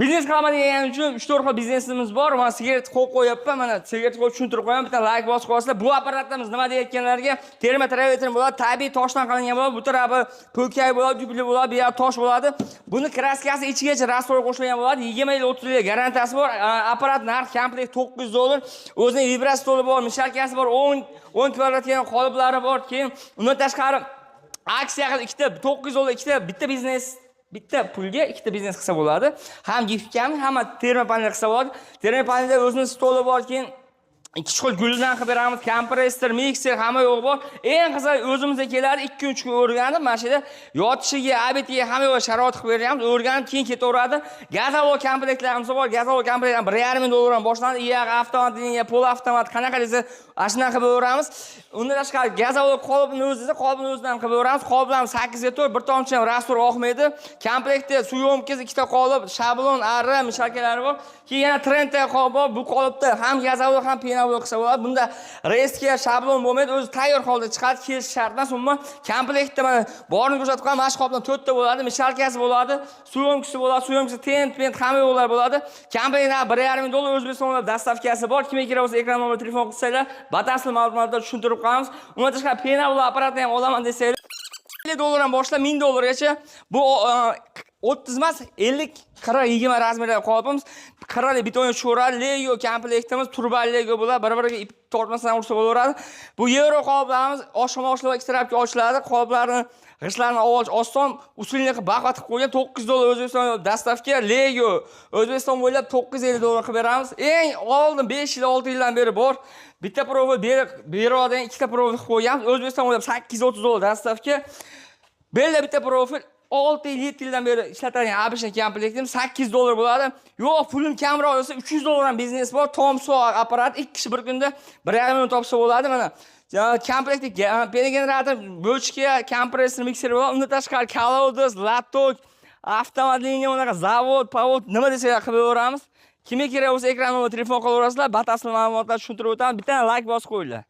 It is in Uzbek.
Biznes qilaman degan uchun 3-4 xil biznesimiz bor. Mana sigaret qo'yib qo'yapman. Mana sigaret qo'yib tushuntirib qo'yaman. Bitta like bosib qo'yasizlar. Bu apparatimiz nima deyotganlarga termometr bo'ladi, tabiiy toshdan qilingan bo'ladi. Bu tarafi po'kay bo'ladi, dupli bo'ladi, bu yoq tosh bo'ladi. Buni kraskasi ichigacha rastor qo'shilgan bo'ladi. 20 yil 30 yil garantiyasi bor. Apparat narxi komplekt $900. O'zining vibratsiyasi bor, mishalkasi bor, 10 kvadratga qoliplari bor. Keyin undan tashqari aksiya qilib ikkita $900 ikkita bitta biznes bitta pulga ikkita biznes qilsa bo'ladi. Ham giftgami, ham termopanel qilsa bo'ladi. Termopanelda o'zining stoli bor, keyin ikki xil guldan qilib beramiz, kompressor, mikser hamma yo'q bor. Eng qizig'i o'zimizga keladi, 2-3 kun o'rganib, mana shu yerda yotishiga, abitiga hamma yo'q sharoit qilib beramiz. O'rganib keyin ketaveradi. Gazovol komplektlarimiz bor. Gazovol komplektlar $1,500 boshlanadi. Avtomat, pol avtomat qanaqa desa, ashuna qilib beramiz. Undan tashqari gazovol qolibini o'zidan qilib beramiz. Qoliblarni 8 ga 4, bir tomchi ham rastor oqmaydi. Komplektda suyomkasi, ikkita qolib, shablon, arra, mishalkalari bor. Keyin yana trendda qolib bor. Bu qolibda ham gazovol, ham qilsa bo'ladi. Bunda reskiya shablon bo'lmaydi, o'zi tayyor holda chiqadi, kelish shart emas. Umuman komplektda mana borini ko'rsatib qo'yaman. Mana shu qopdan 4 ta bo'ladi, mishalkasi bo'ladi, suyomkasi bo'ladi, suyomkasi tent hamma yo'llar bo'ladi. Komplektda $1,500 O'zbekistonda dastavkasi bor. Kimga kerak bo'lsa ekran nomer telefon qilsanglar, batafsil ma'lumotlar tushuntirib qo'yamiz. Undan tashqari penal apparatni ham olaman desanglar, $50 dan boshlab $1000gacha bu 30 emas 50 40-20 razmerda qolibimiz. 40 beton sho'rali Lego komplektimiz, turbali Lego bo'ladi. Bir-biriga ip tortmasdan ursa bo'laveradi. Bu yevro qoliblarimiz oshma-oshlar ikki tarafga ochiladi. Qoliblarni g'ishtlarni olish oson, usulni qilib baqat qilib qo'ygan. $900 O'zbekiston dastavka Lego. O'zbekiston bo'ylab $950 qilib beramiz. Eng oldin 5 yil 6 yildan beri bor. Bitta provod berodan ikkita provod qilib qo'yamiz. O'zbekiston bo'ylab $830 dastavka. Bella bitta profil 6-7 yildan beri ishlatadigan Abishni komplektim $800 bo'ladi. Yo'q, pulim kamroq bo'lsa $300 ham biznes bor. Tomso apparat 2 kishi bir kunda 1,5 million topsa bo'ladi mana. Komplektga generator, bochka, kompressor, mikser bor. Undan tashqari kolodez, latok, avtomat liniya, unaqa zavod, pavod nima desak qilib beramiz. Kimga kerak bo'lsa ekran nomer telefon qilaverasizlar. Batafsil ma'lumotlar tushuntirib o'taman. Bitta like bosib qo'yinglar.